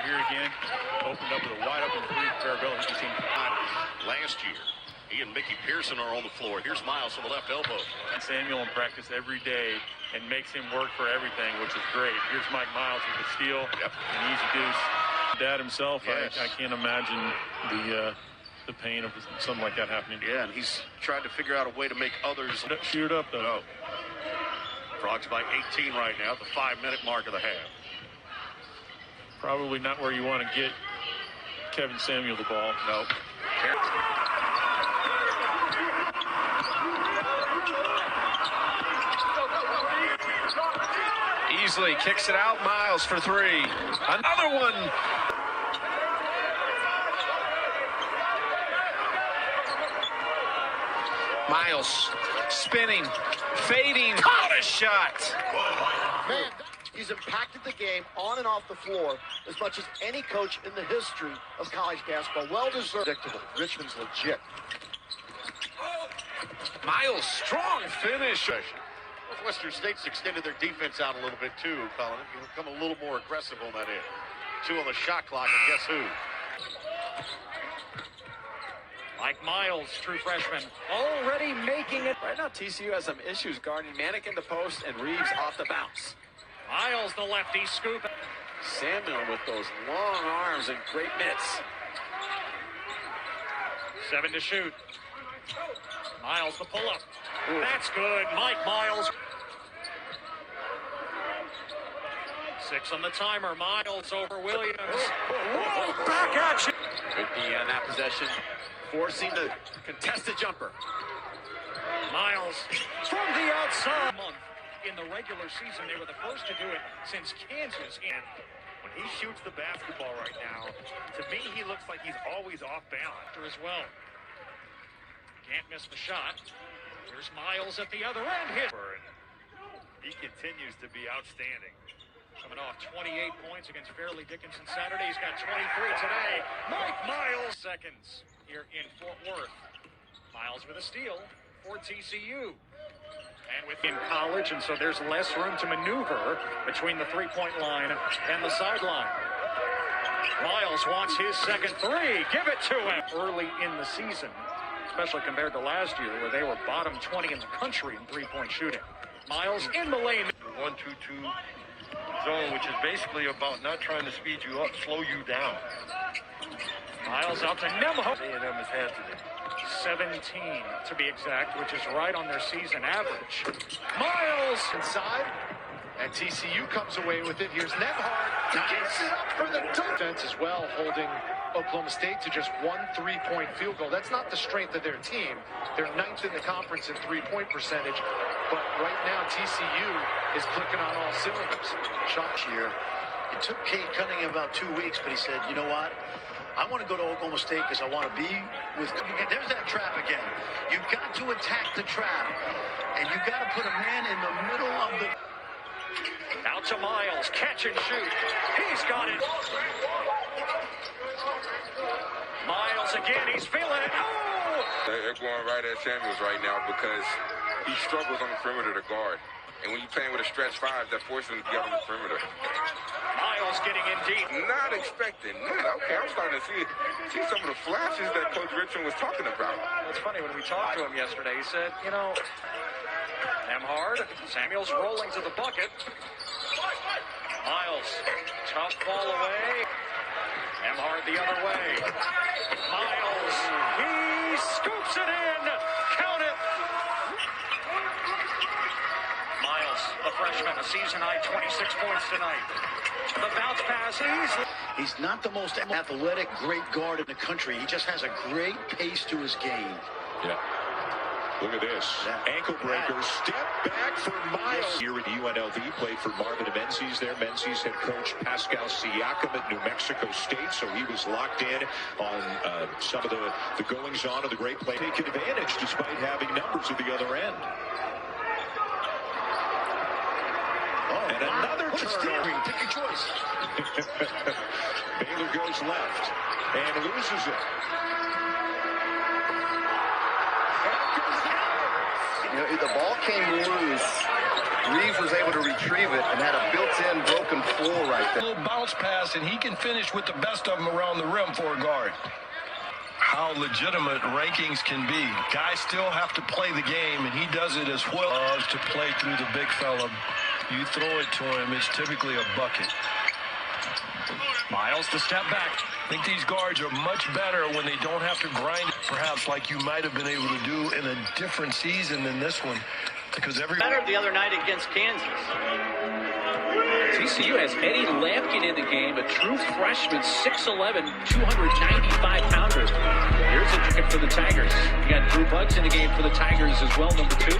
here again. Opened up with a wide open three for Farabello. He seemed last year. He and Mickey Pearson are on the floor. Here's Miles from the left elbow. Samuel in practice every day and makes him work for everything, which is great. Here's Mike Miles with the steal, an easy deuce. Dad himself, yes. I can't imagine the pain of something like that happening. Yeah, and he's tried to figure out a way to make others shoot up though. No. Frogs by 18 right now at the 5-minute mark of the half. Probably not where you want to get Kevin Samuel the ball. No. Easily kicks it out. Miles for three. Another one. Miles spinning, fading, caught a shot. Man, he's impacted the game on and off the floor as much as any coach in the history of college basketball. Well-deserved. Predictable. Richmond's legit. Miles, strong finish. Northwestern State's extended their defense out a little bit too, Colin. You become a little more aggressive on that end. 2 on the shot clock, and guess who? Mike Miles, true freshman, already making it. Right now, TCU has some issues guarding Manick in the post and Reeves off the bounce. Miles, the lefty, scoop. Samuel with those long arms and great mitts. 7 to shoot. Miles, the pull-up. That's good. Mike Miles. 6 on the timer. Miles over Williams. Whoa, back at you. Good D on that possession, forcing the contested jumper. Miles from the outside. In the regular season, they were the first to do it since Kansas. And when he shoots the basketball right now, to me, he looks like he's always off balance as well. Can't miss the shot. Here's Miles at the other end. He continues to be outstanding. Coming off 28 points against Fairleigh Dickinson Saturday. He's got 23 today. Mike Miles. Seconds here in Fort Worth. Miles with a steal for TCU. And within college, and so there's less room to maneuver between the three-point line and the sideline. Miles wants his second three. Give it to him. Early in the season, especially compared to last year where they were bottom 20 in the country in three-point shooting. Miles in the lane. 1-2-2 zone, which is basically about not trying to speed you up, slow you down. Miles out to Nemho. A&M has had today. 17 to be exact, which is right on their season average. Miles inside, and TCU comes away with it. Here's Nemhard. Gets it up for the defense as well, holding Oklahoma State to just 1 3-point field goal. That's not the strength of their team. They're 9th in the conference in three-point percentage, but right now TCU is clicking on all cylinders. Shot here. It took Kate Cunningham about 2 weeks, but he said, you know what? I want to go to Oklahoma State because I want to be with... There's that trap again. You've got to attack the trap, and you've got to put a man in the middle of the... Out to Miles, catch and shoot. He's got it. Miles again, he's feeling it. Oh! They're going right at Samuels right now because he struggles on the perimeter to guard. And when you're playing with a stretch 5, that forces him to get on the perimeter. Miles getting in deep. Not expecting that. Okay, I'm starting to see some of the flashes that Coach Richmond was talking about. It's funny, when we talked to him yesterday, he said, you know, Nemhard, Samuels rolling to the bucket. Miles, tough ball away. Nemhard the other way. Miles, he scoops it in. Count it. Miles, the freshman, a season-high 26 points tonight. The bounce pass, He's not the most athletic, great guard in the country. He just has a great pace to his game. Yeah. Look at this. Ankle breaker. Step back for Miles. Here at UNLV, played for Marvin Menzies there. Menzies head coach Pascal Siakam at New Mexico State, so he was locked in on some of the goings-on of the great play. Taking advantage despite having numbers at the other end. And another turnover. Pick your choice. Baylor goes left and loses it. You know, the ball came loose Reeves was able to retrieve it and had a built-in broken floor right there. A little bounce pass, and he can finish with the best of them around the rim for a guard. How legitimate rankings can be. Guys still have to play the game, and he does it as well as to play through the big fella. You throw it to him, it's typically a bucket. Miles to step back. I think these guards are much better when they don't have to grind it, perhaps like you might have been able to do in a different season than this one. Because better the other night against Kansas. TCU has Eddie Lampkin in the game, a true freshman, 6'11", 295-pounder. Here's a ticket for the Tigers. You got Drew Bugs in the game for the Tigers as well, number 2.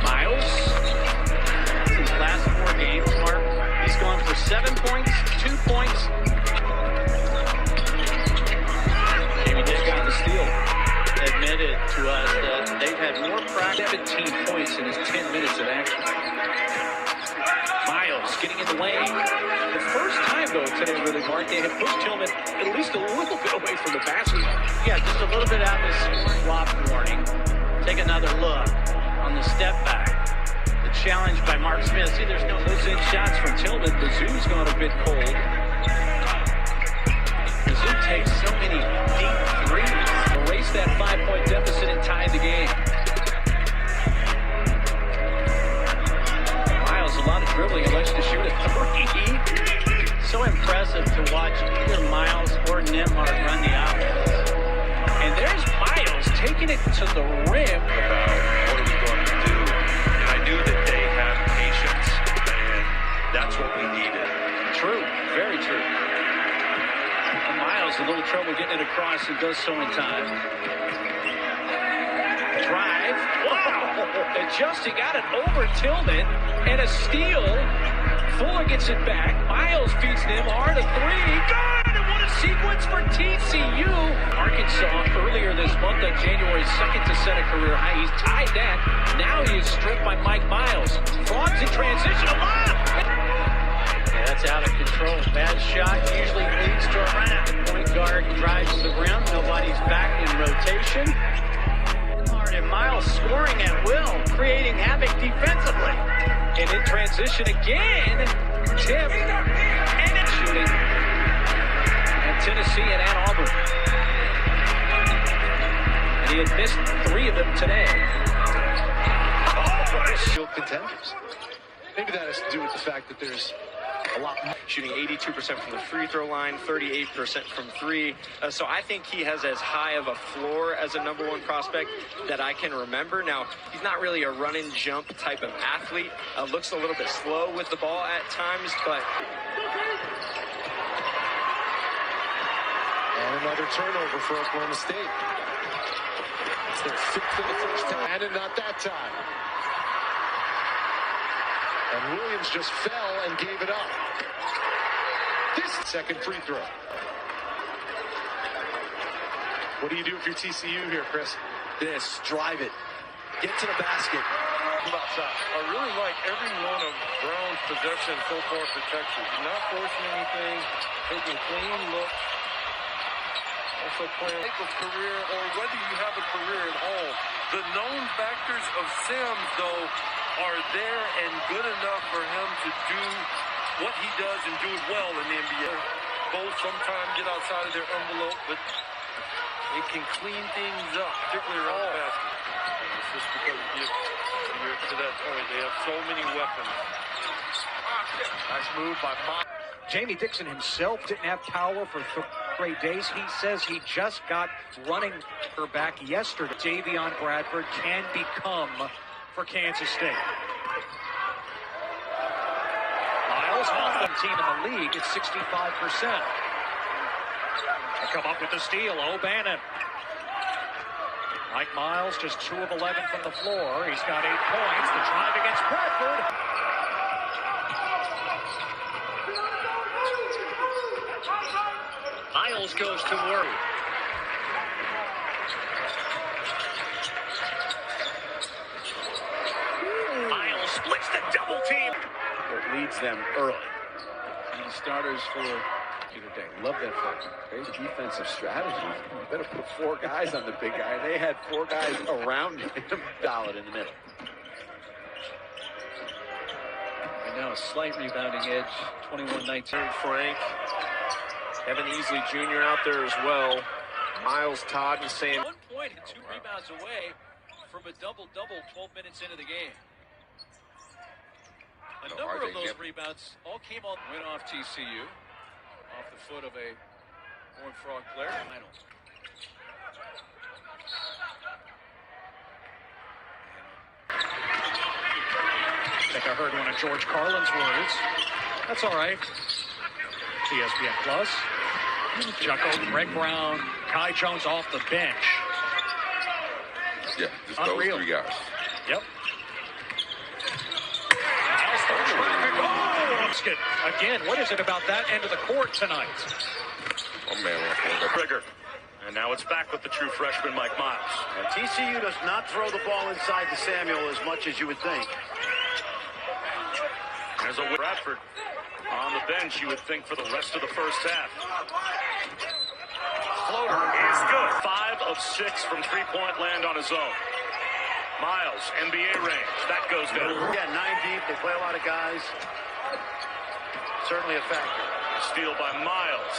Miles, his last 4 games, Mark, he's gone for 7 points, 2 points. Jamie just got the steal. Admitted to us that they've had more practice. 17 points in his 10 minutes of action. Miles getting in the lane. The first time, though, today, really, Mark, they have pushed Tillman at least a little bit away from the basket. Yeah, just a little bit out of this flop warning. Take another look on the step back. The challenge by Mark Smith. See, there's no close-in shots from Tillman. Mizzou's gone a bit cold. Mizzou takes so many deep threes. Erase that 5-point deficit and tie the game. Miles, a lot of dribbling and likes to shoot a 3. So impressive to watch either Miles or Nembhard run the offense. And there's Miles taking it to the rim. About what are we going to do? And I knew that they have patience, and that's what we needed. True, very true. And Miles, a little trouble getting it across, and does so in time. Drive. Wow! Adjusting, got it over Tillman, and a steal. Fuller gets it back. Miles feeds Nembhard, a 3. Good! And what a sequence for TCU. Arkansas earlier this month on January 2nd to set a career high. He's tied that. Now he is stripped by Mike Miles. Frogs in transition. A lot! Yeah, that's out of control. Bad shot usually leads to a wrap. Point guard drives to the rim. Nobody's back in rotation. And Miles scoring at will, creating havoc defensively. And in transition again, Tim, and it's shooting at Tennessee and Ann Arbor. And he had missed 3 of them today. Field contenders. Maybe that has to do with the fact that there's a lot more. Shooting 82% from the free throw line, 38% from 3. So I think he has as high of a floor as a #1 prospect that I can remember. Now, he's not really a run and jump type of athlete. Looks a little bit slow with the ball at times, but... And another turnover for Oklahoma State. It's their 5th of the first time. And not that time. And Williams just fell and gave it up. This second free throw. What do you do if you're TCU here, Chris? This, drive it. Get to the basket. I really like every one of Brown's possessions so far for Texas. Not forcing anything, taking clean looks. Also playing a career, or whether you have a career at all. The known factors of Sims, though, are there and good enough for him to do what he does and do it well in the NBA. Both sometimes get outside of their envelope, but they can clean things up, particularly around the basket. And it's just because you're to that point. They have so many weapons. Nice move by Mott. Jamie Dixon himself didn't have power for 3 days. He says he just got running her back yesterday. Davion Bradford can become for Kansas State. Miles, Hoffman team in the league at 65%. They come up with the steal. O'Bannon. Mike Miles just 2 of 11 from the floor. He's got 8 points. The drive against Bradford. Miles goes to work. Miles splits the double team. It leads them early. And starters for today. Love that fight. Great defensive strategy. You better put 4 guys on the big guy. They had 4 guys around him. Solid in the middle. And now a slight rebounding edge, 21-19. Frank, Evan Easley Jr. out there as well. Miles, Todd, and Sam. 1 point and 2 rebounds away from a double-double 12 minutes into the game. A number of those rebounds all came on. Win off TCU, off the foot of a Horned Frog player. I think I heard one of George Carlin's words. That's all right. ESPN Plus. Jucko, Greg Brown, Kai Jones off the bench. Yeah, just Unreal. those 3 guys. Yep. Again, what is it about that end of the court tonight? Oh, man. Trigger. And now it's back with the true freshman, Mike Miles. And TCU does not throw the ball inside to Samuel as much as you would think. There's a Bradford on the bench, you would think, for the rest of the first half. Floater is good. 5 of 6 from three-point land on his own. Miles, NBA range. That goes good. Yeah, 9 deep. They play a lot of guys. Certainly a factor. Steal by Miles.